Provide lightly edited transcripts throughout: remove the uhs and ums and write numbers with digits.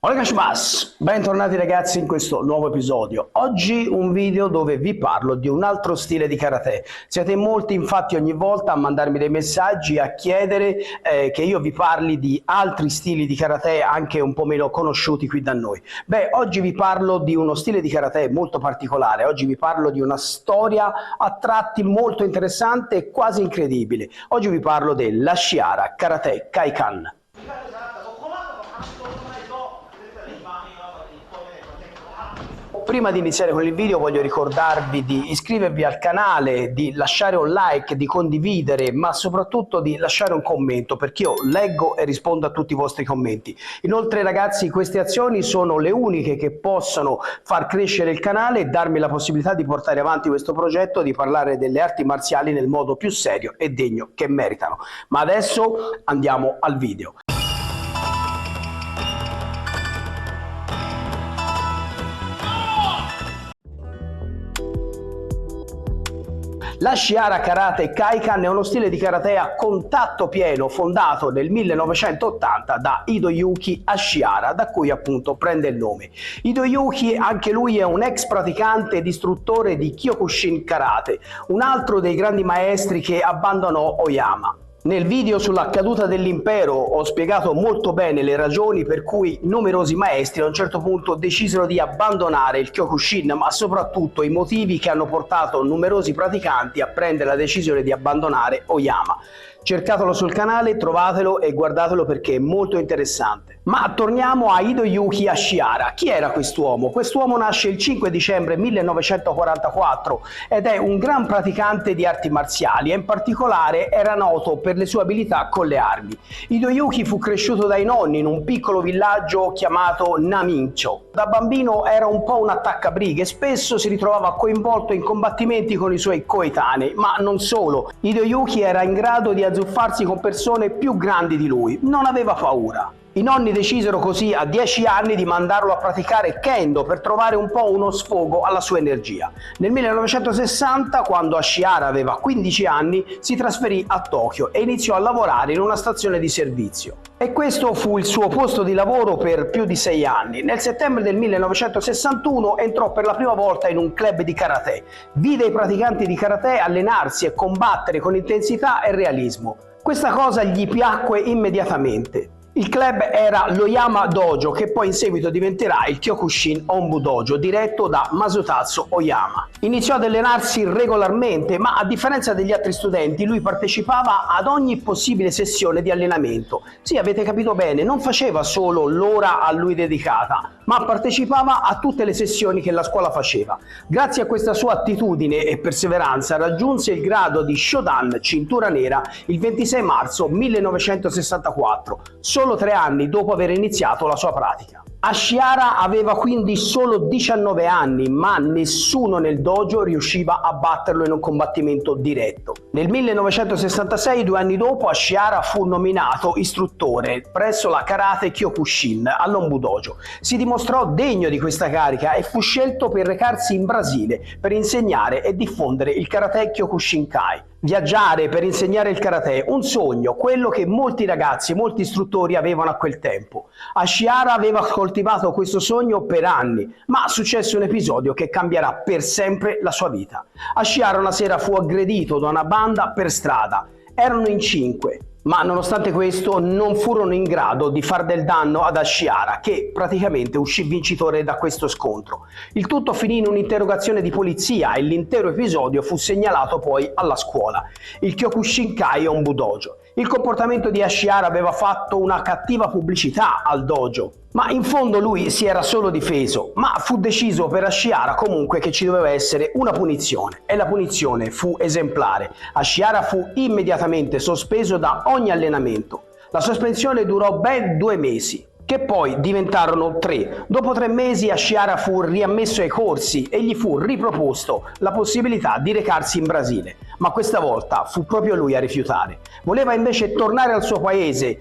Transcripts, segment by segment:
Onegashimasu, bentornati ragazzi in questo nuovo episodio. Oggi un video dove vi parlo di un altro stile di karate. Siete molti infatti ogni volta a mandarmi dei messaggi a chiedere che io vi parli di altri stili di karate anche un po' meno conosciuti qui da noi. Oggi vi parlo di uno stile di karate molto particolare. Oggi vi parlo di una storia a tratti molto interessante e quasi incredibile. Oggi vi parlo dell'Ashihara Karate Kaikan. Prima di iniziare con il video voglio ricordarvi di iscrivervi al canale, di lasciare un like, di condividere, ma soprattutto di lasciare un commento, perché io leggo e rispondo a tutti i vostri commenti. Inoltre ragazzi, queste azioni sono le uniche che possono far crescere il canale e darmi la possibilità di portare avanti questo progetto, di parlare delle arti marziali nel modo più serio e degno che meritano. Ma adesso andiamo al video. L'Ashihara Karate Kaikan è uno stile di karate a contatto pieno fondato nel 1980 da Hidoyuki Ashihara, da cui appunto prende il nome. Hidoyuki anche lui è un ex praticante ed istruttore di Kyokushin Karate, un altro dei grandi maestri che abbandonò Oyama. Nel video sulla caduta dell'impero ho spiegato molto bene le ragioni per cui numerosi maestri a un certo punto decisero di abbandonare il Kyokushin, ma soprattutto i motivi che hanno portato numerosi praticanti a prendere la decisione di abbandonare Oyama. Cercatelo sul canale, trovatelo e guardatelo perché è molto interessante. Ma torniamo a Hidoyuki Ashihara. Chi era quest'uomo? Quest'uomo nasce il 5 dicembre 1944 ed è un gran praticante di arti marziali e in particolare era noto per le sue abilità con le armi. Hidoyuki fu cresciuto dai nonni in un piccolo villaggio chiamato Namincho. Da bambino era un po' un attaccabrighe e spesso si ritrovava coinvolto in combattimenti con i suoi coetanei, ma non solo. Hidoyuki era in grado di azzuffarsi con persone più grandi di lui, non aveva paura. I nonni decisero così a 10 anni di mandarlo a praticare Kendo per trovare un po' uno sfogo alla sua energia. Nel 1960, quando Ashihara aveva 15 anni, si trasferì a Tokyo e iniziò a lavorare in una stazione di servizio. E questo fu il suo posto di lavoro per più di 6 anni. Nel settembre del 1961 entrò per la prima volta in un club di karate. Vide i praticanti di karate allenarsi e combattere con intensità e realismo. Questa cosa gli piacque immediatamente. Il club era l'Oyama Dojo, che poi in seguito diventerà il Kyokushin Onbu Dojo, diretto da Masutatsu Oyama. Iniziò ad allenarsi regolarmente, ma a differenza degli altri studenti, lui partecipava ad ogni possibile sessione di allenamento. Sì, avete capito bene, non faceva solo l'ora a lui dedicata, ma partecipava a tutte le sessioni che la scuola faceva. Grazie a questa sua attitudine e perseveranza raggiunse il grado di Shodan, cintura nera, il 26 marzo 1964. Solo 3 anni dopo aver iniziato la sua pratica. Ashihara aveva quindi solo 19 anni, ma nessuno nel dojo riusciva a batterlo in un combattimento diretto. Nel 1966, 2 anni dopo, Ashihara fu nominato istruttore presso la Karate Kyokushin all'Onbu Dojo. Si dimostrò degno di questa carica e fu scelto per recarsi in Brasile per insegnare e diffondere il Karate Kyokushinkai. Viaggiare per insegnare il karate, un sogno, quello che molti ragazzi e molti istruttori avevano a quel tempo. Ashihara aveva coltivato questo sogno per anni, ma successe un episodio che cambierà per sempre la sua vita. Ashihara una sera fu aggredito da una banda per strada. Erano in 5. Ma nonostante questo non furono in grado di far del danno ad Ashihara, che praticamente uscì vincitore da questo scontro. Il tutto finì in un'interrogazione di polizia e l'intero episodio fu segnalato poi alla scuola, il Kyokushinkai Onbu Dojo. Il comportamento di Ashihara aveva fatto una cattiva pubblicità al dojo, ma in fondo lui si era solo difeso, ma fu deciso per Ashihara comunque che ci doveva essere una punizione e la punizione fu esemplare. Ashihara fu immediatamente sospeso da ogni allenamento. La sospensione durò ben 2 mesi, che poi diventarono 3. Dopo 3 mesi Ashihara fu riammesso ai corsi e gli fu riproposto la possibilità di recarsi in Brasile, ma questa volta fu proprio lui a rifiutare. Voleva invece tornare al suo paese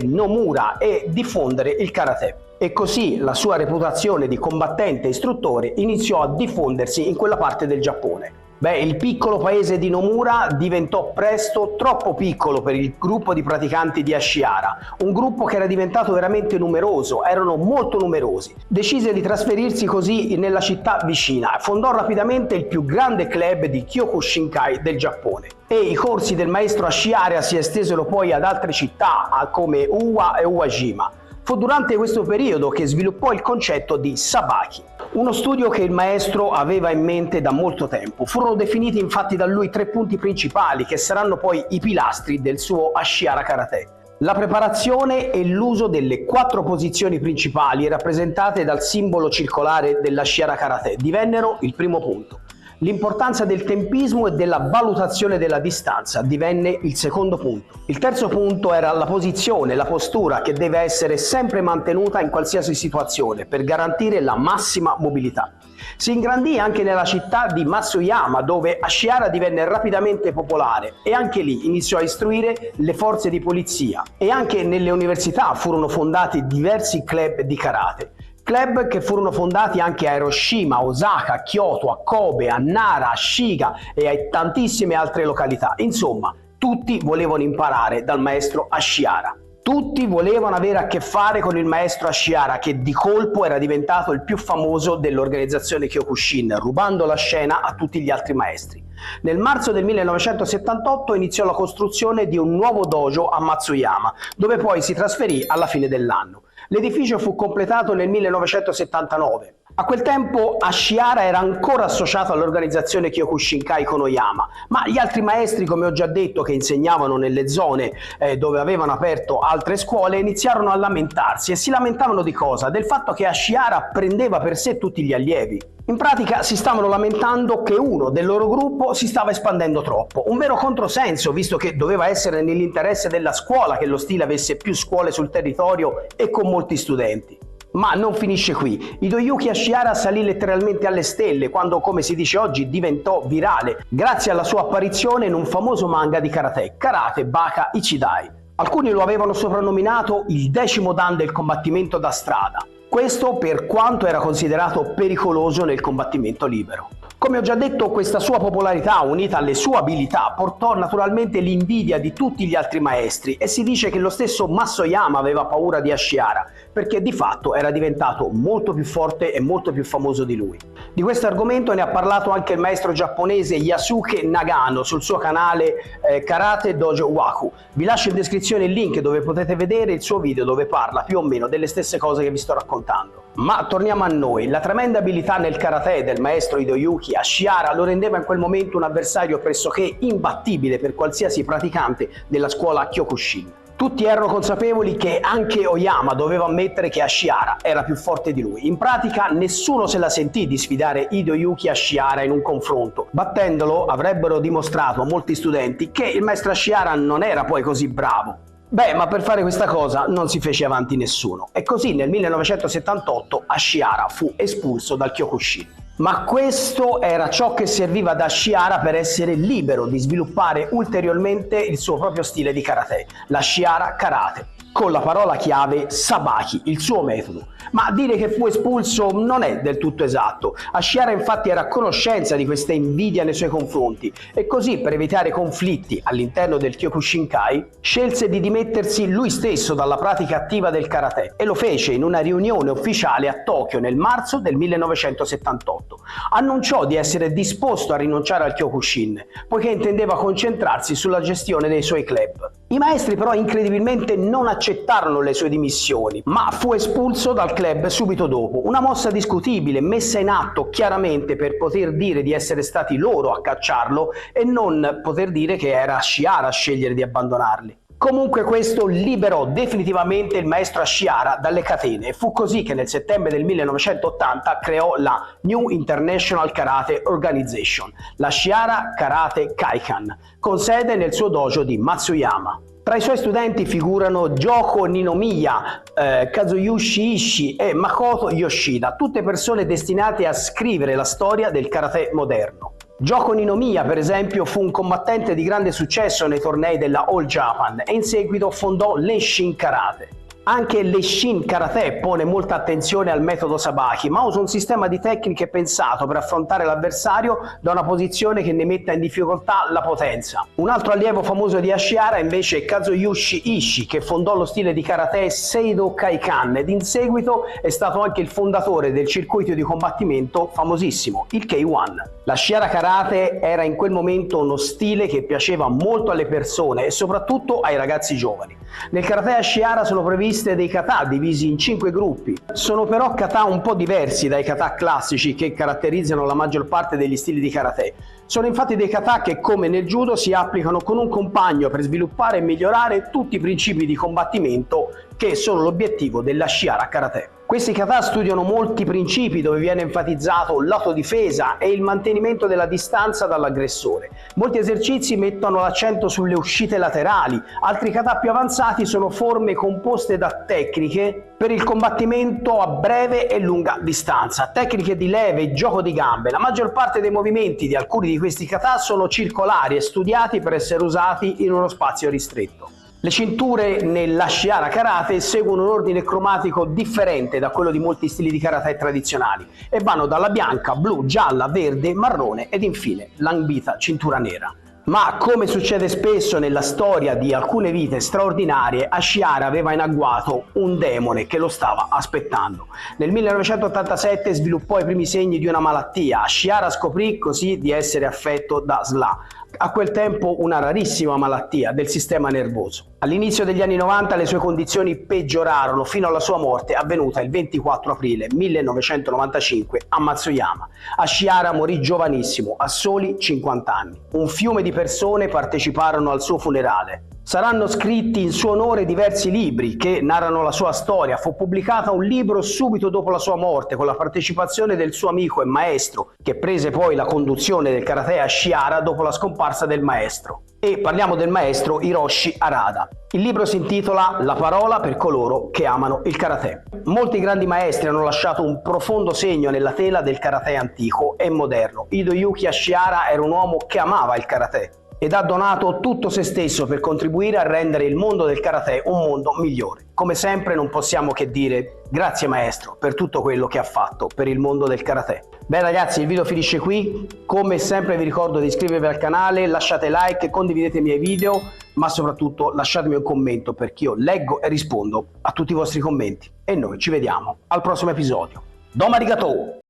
Nomura, e diffondere il karate. E così la sua reputazione di combattente e istruttore iniziò a diffondersi in quella parte del Giappone. Beh, il piccolo paese di Nomura diventò presto troppo piccolo per il gruppo di praticanti di Ashihara, un gruppo che era diventato veramente numeroso, erano molto numerosi. Decise di trasferirsi così nella città vicina, fondò rapidamente il più grande club di Kyokushinkai del Giappone. E i corsi del maestro Ashihara si estesero poi ad altre città come Uwa e Uwajima. Fu durante questo periodo che sviluppò il concetto di Sabaki, uno studio che il maestro aveva in mente da molto tempo. Furono definiti infatti da lui 3 punti principali che saranno poi i pilastri del suo Ashihara Karate. La preparazione e l'uso delle 4 posizioni principali rappresentate dal simbolo circolare dell'Ashihara Karate divennero il primo punto. L'importanza del tempismo e della valutazione della distanza divenne il secondo punto. Il terzo punto era la posizione, la postura che deve essere sempre mantenuta in qualsiasi situazione per garantire la massima mobilità. Si ingrandì anche nella città di Matsuyama, dove Ashihara divenne rapidamente popolare e anche lì iniziò a istruire le forze di polizia e anche nelle università furono fondati diversi club di karate. Club che furono fondati anche a Hiroshima, a Osaka, a Kyoto, a Kobe, a Nara, a Shiga e a tantissime altre località. Insomma, tutti volevano imparare dal maestro Ashihara. Tutti volevano avere a che fare con il maestro Ashihara, che di colpo era diventato il più famoso dell'organizzazione Kyokushin, rubando la scena a tutti gli altri maestri. Nel marzo del 1978 iniziò la costruzione di un nuovo dojo a Matsuyama, dove poi si trasferì alla fine dell'anno. L'edificio fu completato nel 1979. A quel tempo Ashihara era ancora associato all'organizzazione Kyokushinkai Konoyama, ma gli altri maestri, come ho già detto, che insegnavano nelle zone dove avevano aperto altre scuole, iniziarono a lamentarsi. E si lamentavano di cosa? Del fatto che Ashihara prendeva per sé tutti gli allievi. In pratica si stavano lamentando che uno del loro gruppo si stava espandendo troppo, un vero controsenso, visto che doveva essere nell'interesse della scuola che lo stile avesse più scuole sul territorio e con molti studenti. Ma non finisce qui. Hiroyuki Ashihara salì letteralmente alle stelle quando, come si dice oggi, diventò virale grazie alla sua apparizione in un famoso manga di karate, Karate Baka Ichidai. Alcuni lo avevano soprannominato il 10° dan del combattimento da strada. Questo per quanto era considerato pericoloso nel combattimento libero. Come ho già detto, questa sua popolarità, unita alle sue abilità, portò naturalmente l'invidia di tutti gli altri maestri e si dice che lo stesso Matsuyama aveva paura di Ashihara, perché di fatto era diventato molto più forte e molto più famoso di lui. Di questo argomento ne ha parlato anche il maestro giapponese Yasuke Nagano sul suo canale Karate Dojo Waku. Vi lascio in descrizione il link dove potete vedere il suo video dove parla più o meno delle stesse cose che vi sto raccontando. Ma torniamo a noi. La tremenda abilità nel karate del maestro Hiroyuki Ashihara lo rendeva in quel momento un avversario pressoché imbattibile per qualsiasi praticante della scuola Kyokushin. Tutti erano consapevoli che anche Oyama doveva ammettere che Ashihara era più forte di lui. In pratica nessuno se la sentì di sfidare Hiroyuki Ashihara in un confronto. Battendolo avrebbero dimostrato a molti studenti che il maestro Ashihara non era poi così bravo. Beh, ma per fare questa cosa non si fece avanti nessuno. E così nel 1978 Ashihara fu espulso dal Kyokushin. Ma questo era ciò che serviva ad Ashihara per essere libero di sviluppare ulteriormente il suo proprio stile di karate, l'Ashihara Karate, con la parola chiave Sabaki, il suo metodo. Ma dire che fu espulso non è del tutto esatto. Ashihara infatti era a conoscenza di questa invidia nei suoi confronti e così, per evitare conflitti all'interno del Kyokushinkai, scelse di dimettersi lui stesso dalla pratica attiva del karate e lo fece in una riunione ufficiale a Tokyo nel marzo del 1978. Annunciò di essere disposto a rinunciare al Kyokushin, poiché intendeva concentrarsi sulla gestione dei suoi club. I maestri però incredibilmente non accettarono le sue dimissioni, ma fu espulso dal club subito dopo, una mossa discutibile messa in atto chiaramente per poter dire di essere stati loro a cacciarlo e non poter dire che era Ashihara a scegliere di abbandonarli. Comunque questo liberò definitivamente il maestro Ashihara dalle catene e fu così che nel settembre del 1980 creò la New International Karate Organization, la Ashihara Karate Kaikan, con sede nel suo dojo di Matsuyama. Tra i suoi studenti figurano Joko Ninomiya, Kazuyushi Ishii e Makoto Yoshida, tutte persone destinate a scrivere la storia del karate moderno. Joko Ninomiya, per esempio, fu un combattente di grande successo nei tornei della All Japan e in seguito fondò l'Enshin Karate. Anche l'Eishin Karate pone molta attenzione al metodo Sabaki, ma usa un sistema di tecniche pensato per affrontare l'avversario da una posizione che ne metta in difficoltà la potenza. Un altro allievo famoso di Ashihara invece è Kazuyoshi Ishii, che fondò lo stile di karate Seido Kaikan ed in seguito è stato anche il fondatore del circuito di combattimento famosissimo, il K1. L'Ashihara Karate era in quel momento uno stile che piaceva molto alle persone e soprattutto ai ragazzi giovani. Nel karate Ashihara sono previste dei kata divisi in 5 gruppi. Sono però kata un po' diversi dai kata classici che caratterizzano la maggior parte degli stili di karate. Sono infatti dei kata che, come nel judo, si applicano con un compagno per sviluppare e migliorare tutti i principi di combattimento che sono l'obiettivo dell'Ashihara Karate. Questi kata studiano molti principi dove viene enfatizzato l'autodifesa e il mantenimento della distanza dall'aggressore. Molti esercizi mettono l'accento sulle uscite laterali, altri kata più avanzati sono forme composte da tecniche per il combattimento a breve e lunga distanza, tecniche di leve e gioco di gambe. La maggior parte dei movimenti di alcuni di questi kata sono circolari e studiati per essere usati in uno spazio ristretto. Le cinture nell'Ashihara Karate seguono un ordine cromatico differente da quello di molti stili di karate tradizionali e vanno dalla bianca, blu, gialla, verde, marrone ed infine l'ambita cintura nera. Ma come succede spesso nella storia di alcune vite straordinarie, Ashihara aveva in agguato un demone che lo stava aspettando. Nel 1987 sviluppò i primi segni di una malattia. Ashihara scoprì così di essere affetto da SLA, a quel tempo una rarissima malattia del sistema nervoso. All'inizio degli anni 90 le sue condizioni peggiorarono fino alla sua morte avvenuta il 24 aprile 1995 a Matsuyama. Ashihara morì giovanissimo, a soli 50 anni. Un fiume di persone parteciparono al suo funerale. Saranno scritti in suo onore diversi libri che narrano la sua storia. Fu pubblicato un libro subito dopo la sua morte con la partecipazione del suo amico e maestro, che prese poi la conduzione del karate Ashihara dopo la scomparsa del maestro. E parliamo del maestro Hiroshi Harada. Il libro si intitola La parola per coloro che amano il karate. Molti grandi maestri hanno lasciato un profondo segno nella tela del karate antico e moderno. Hiroyuki Ashihara era un uomo che amava il karate ed ha donato tutto se stesso per contribuire a rendere il mondo del karate un mondo migliore. Come sempre non possiamo che dire grazie maestro per tutto quello che ha fatto per il mondo del karate. Beh ragazzi, il video finisce qui. Come sempre vi ricordo di iscrivervi al canale, lasciate like, condividete i miei video, ma soprattutto lasciatemi un commento perché io leggo e rispondo a tutti i vostri commenti. E noi ci vediamo al prossimo episodio. Domo arigatou!